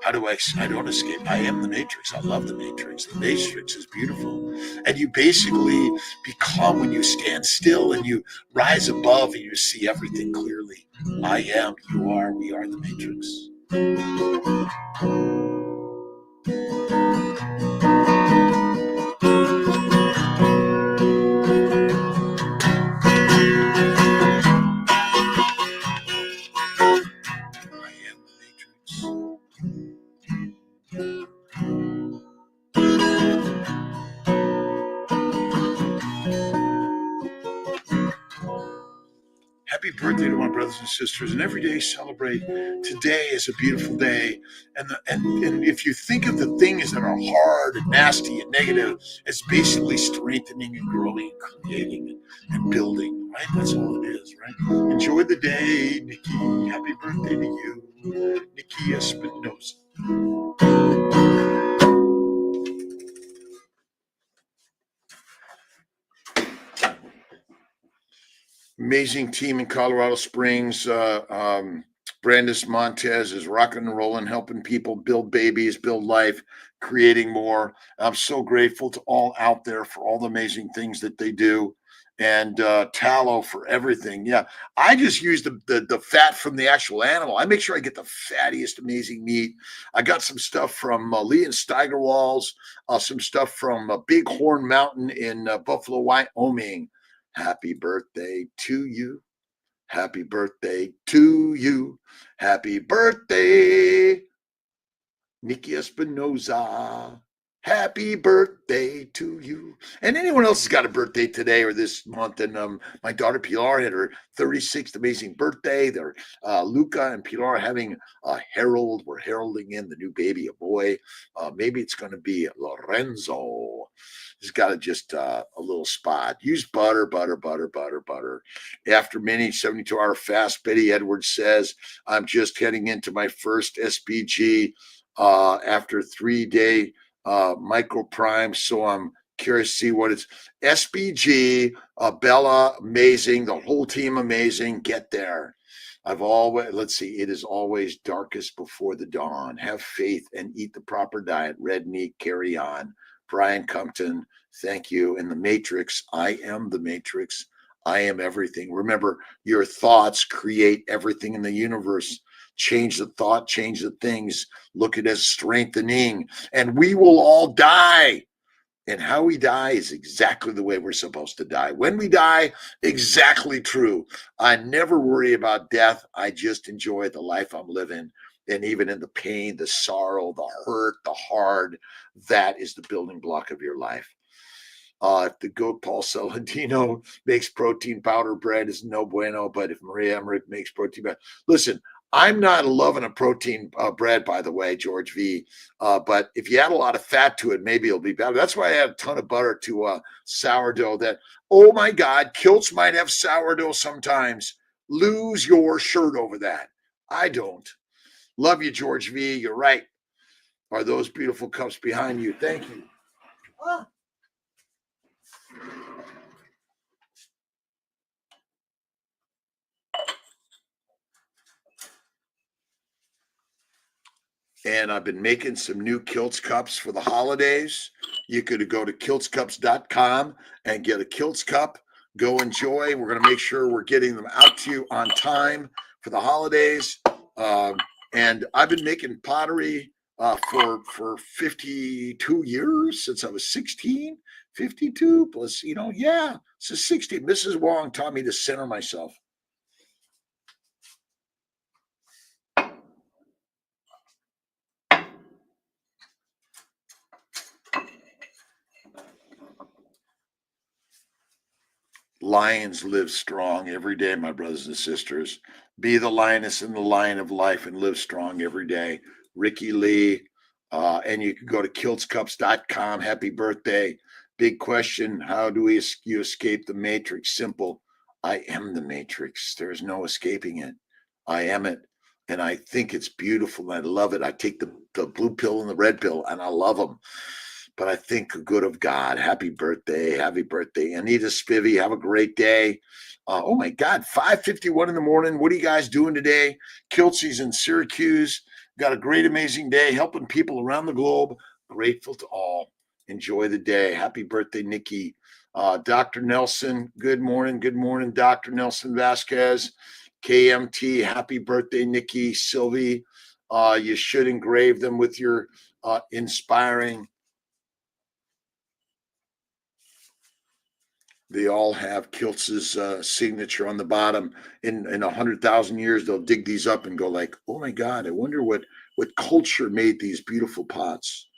How do I don't escape. I am the Matrix. I love the Matrix. The Matrix is beautiful. And you basically become, when you stand still and you rise above and you see everything clearly. I am, you are, we are the Matrix. I am the Matrix. Happy birthday to my brothers and sisters, and every day celebrate. Today is a beautiful day, and if you think of the things that are hard and nasty and negative, it's basically strengthening and growing and creating and building, right? That's all it is, right? Enjoy the day, Nikki. Happy birthday to you, Nikki Espinosa. Amazing team in Colorado Springs. Brandis Montez is rocking and rolling, helping people build babies, build life, creating more. I'm so grateful to all out there for all the amazing things that they do. And tallow for everything. Yeah, I just use the fat from the actual animal. I make sure I get the fattiest, amazing meat. I got some stuff from Lee and Steigerwalds, some stuff from Bighorn Mountain in Buffalo, Wyoming. Happy birthday to you. Happy birthday to you. Happy birthday, Nikki Espinosa. Happy birthday to you. And anyone else has got a birthday today or this month. And my daughter Pilar had her 36th amazing birthday. They're Luca and Pilar having a herald. We're heralding in the new baby, a boy. Maybe it's going to be Lorenzo. He's got just a little spot. Use butter. After many 72-hour fast, Betty Edwards says, I'm just heading into my first SPG after 3-day micro prime. So I'm curious to see what it's. SPG, Bella, amazing. The whole team, amazing. Get there. Let's see, it is always darkest before the dawn. Have faith and eat the proper diet. Red meat, carry on. Brian Compton, thank you. In the Matrix, I am the Matrix. I am everything. Remember, your thoughts create everything in the universe. Change the thought, change the things. Look at it as strengthening. And we will all die. And how we die is exactly the way we're supposed to die. When we die, exactly true. I never worry about death. I just enjoy the life I'm living. And even in the pain, the sorrow, the hurt, the hard, that is the building block of your life. If the goat Paul Saladino makes protein powder bread, is no bueno. But if Maria Emmerich makes protein bread, listen, I'm not loving a protein bread, by the way, George V. But if you add a lot of fat to it, maybe it'll be better. That's why I add a ton of butter to sourdough. That, oh my God, Kiltz might have sourdough sometimes. Lose your shirt over that. I don't. Love you, George V. You're right. Are those beautiful cups behind you? Thank you. And I've been making some new Kiltz Cups for the holidays. You could go to KiltzCups.com and get a Kiltz Cup. Go enjoy. We're going to make sure we're getting them out to you on time for the holidays. And I've been making pottery for 52 years, since I was 16. 52 plus, yeah, so 60. Mrs. Wong taught me to center myself. Lions live strong every day, my brothers and sisters. Be the lioness in the lion of life and live strong every day. Ricky Lee. And you can go to KiltzCups.com. Happy birthday. Big question. How do you escape the matrix? Simple. I am the matrix. There's no escaping it. I am it. And I think it's beautiful. And I love it. I take the blue pill and the red pill, and I love them. But I think good of God. Happy birthday. Happy birthday. Anita Spivey, have a great day. Oh my God, 5:51 in the morning. What are you guys doing today? Kiltzy's in Syracuse. Got a great, amazing day helping people around the globe. Grateful to all. Enjoy the day. Happy birthday, Nikki. Dr. Nelson, good morning. Good morning, Dr. Nelson Vasquez. KMT, happy birthday, Nikki. Sylvie, you should engrave them with your inspiring. They all have Kiltz's signature on the bottom. In 100,000 years, they'll dig these up and go like, oh my God, I wonder what culture made these beautiful pots.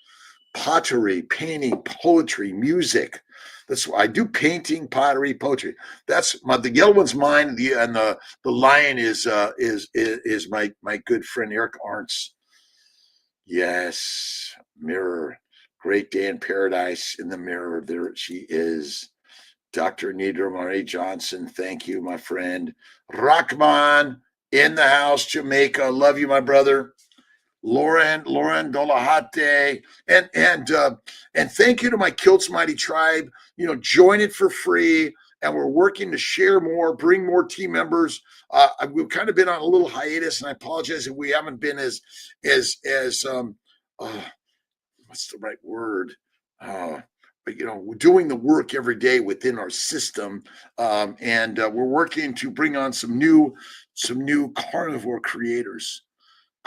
Pottery, painting, poetry, music. That's why I do painting, pottery, poetry. That's the yellow one's mine, and the lion is my good friend Eric Arntz. Yes, mirror. Great day in paradise in the mirror. There she is. Dr. Anita Marie Johnson, thank you, my friend. Rahman in the house, Jamaica. Love you, my brother. Lauren Dolahate, and thank you to my Kiltz Mighty Tribe. Join it for free, and we're working to share more, bring more team members. We've kind of been on a little hiatus, and I apologize if we haven't been as what's the right word? But we're doing the work every day within our system, and we're working to bring on some new carnivore creators.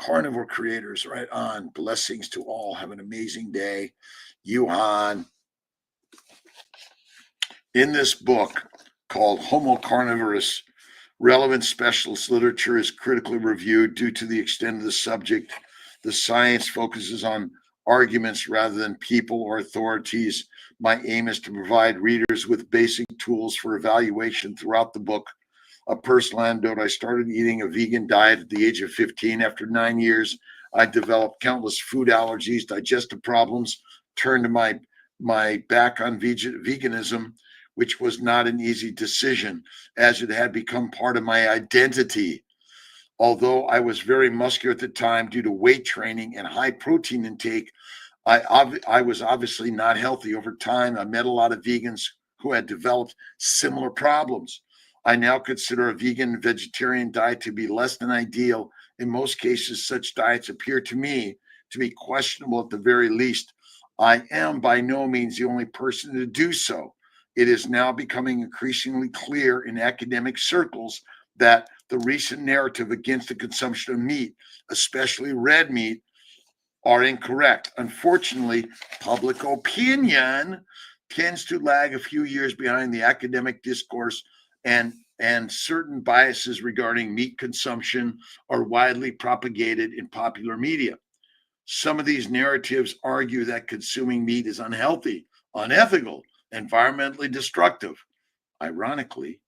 Right on. Blessings to all. Have an amazing day. Yuhan. In this book called Homo Carnivorous, relevant specialist literature is critically reviewed due to the extent of the subject. The science focuses on arguments rather than people or authorities. My aim is to provide readers with basic tools for evaluation throughout the book. A personal anecdote: I started eating a vegan diet at the age of 15. After 9 years, I developed countless food allergies, digestive problems, turned my back on veganism, which was not an easy decision, as it had become part of my identity. Although I was very muscular at the time due to weight training and high protein intake, I was obviously not healthy. Over time, I met a lot of vegans who had developed similar problems. I now consider a vegan vegetarian diet to be less than ideal. In most cases, such diets appear to me to be questionable at the very least. I am by no means the only person to do so. It is now becoming increasingly clear in academic circles that the recent narrative against the consumption of meat, especially red meat, are incorrect. Unfortunately, public opinion tends to lag a few years behind the academic discourse, and certain biases regarding meat consumption are widely propagated in popular media. Some of these narratives argue that consuming meat is unhealthy, unethical, environmentally destructive. Ironically,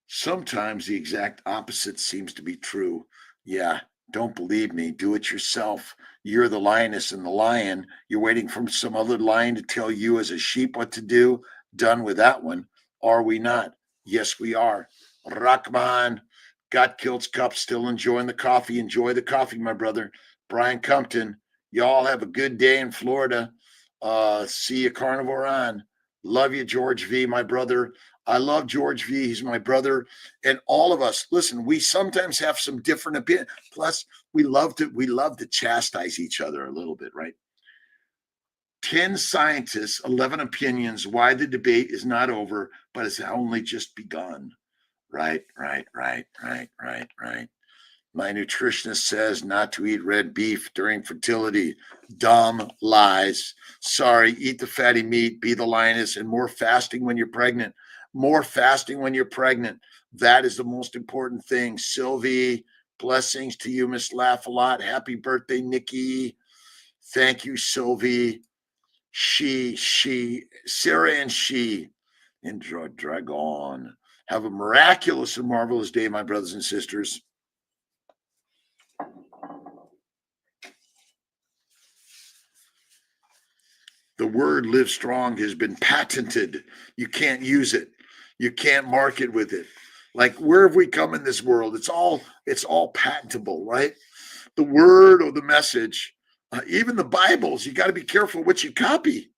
Sometimes the exact opposite seems to be true. Yeah, don't believe me. Do it yourself. You're the lioness and the lion. You're waiting for some other lion to tell you as a sheep what to do. Done with that one. Are we not? Yes, we are. Rahman, got Kiltz Cups, still enjoying the coffee. Enjoy the coffee, my brother. Brian Compton, y'all have a good day in Florida. See you carnivore on. Love you, George V, my brother. I love George V. He's my brother. And all of us, listen, we sometimes have some different opinions. Plus, we love to chastise each other a little bit, right? 10 scientists, 11 opinions, why the debate is not over, but it's only just begun. Right. My nutritionist says not to eat red beef during fertility. Dumb lies. Sorry, eat the fatty meat, be the lioness, and more fasting when you're pregnant. More fasting when you're pregnant. That is the most important thing. Sylvie, blessings to you, Miss Laugh a Lot. Happy birthday, Nikki. Thank you, Sylvie. Sarah and Dragon. Have a miraculous and marvelous day, my brothers and sisters. The word live strong has been patented. You can't use it. You can't market with it. Like, where have we come in this world? It's all patentable, right? The word or the message, even the Bibles, you got to be careful what you copy.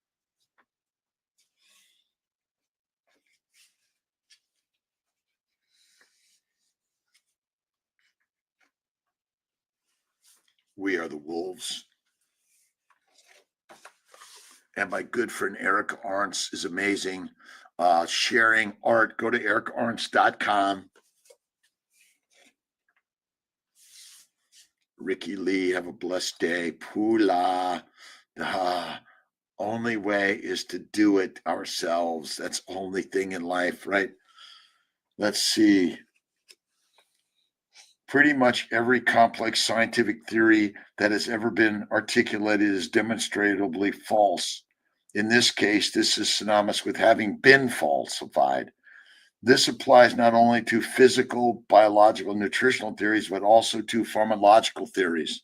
We are the wolves. And my good friend Eric Arntz is amazing. Sharing art. Go to ericarntz.com. Ricky Lee, have a blessed day. Pula. The only way is to do it ourselves. That's the only thing in life, right? Let's see. Pretty much every complex scientific theory that has ever been articulated is demonstrably false. In this case, this is synonymous with having been falsified. This applies not only to physical, biological, nutritional theories, but also to pharmacological theories.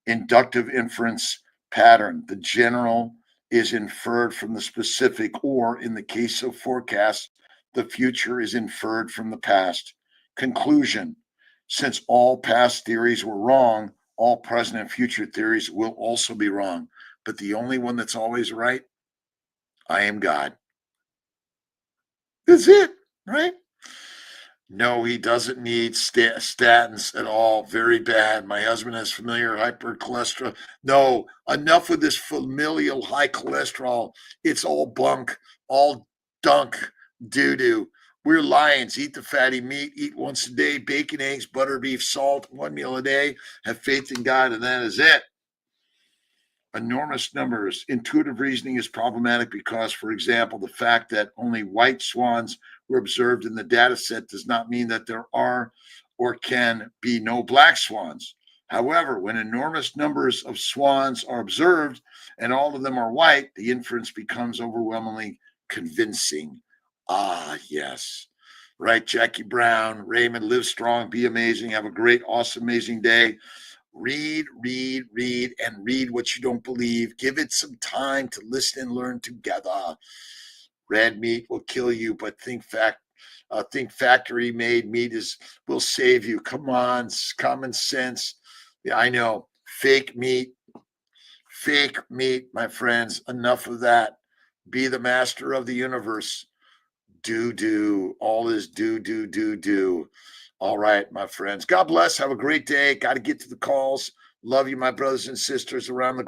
Inductive inference pattern. The general is inferred from the specific, or in the case of forecasts, the future is inferred from the past. Conclusion. Since all past theories were wrong, all present and future theories will also be wrong. But the only one that's always right, I am God. That's it, right? No, he doesn't need statins at all. Very bad. My husband has familial hypercholesterol. No, enough with this familial high cholesterol. It's all bunk, all dunk, doo-doo. We're lions. Eat the fatty meat. Eat once a day. Bacon, eggs, butter, beef, salt. One meal a day. Have faith in God, and that is it. Enormous numbers. Intuitive reasoning is problematic because, for example, the fact that only white swans were observed in the data set does not mean that there are or can be no black swans. However, when enormous numbers of swans are observed and all of them are white, the inference becomes overwhelmingly convincing. Ah, yes. Right, Jackie Brown, Raymond, live strong, be amazing, have a great, awesome, amazing day. Read, and read what you don't believe. Give it some time to listen and learn together. Red meat will kill you, but think factory made meat will save you. Come on, common sense. Yeah, I know. Fake meat, my friends. Enough of that. Be the master of the universe. Do. All is do. All right, my friends. God bless. Have a great day. Got to get to the calls. Love you, my brothers and sisters around the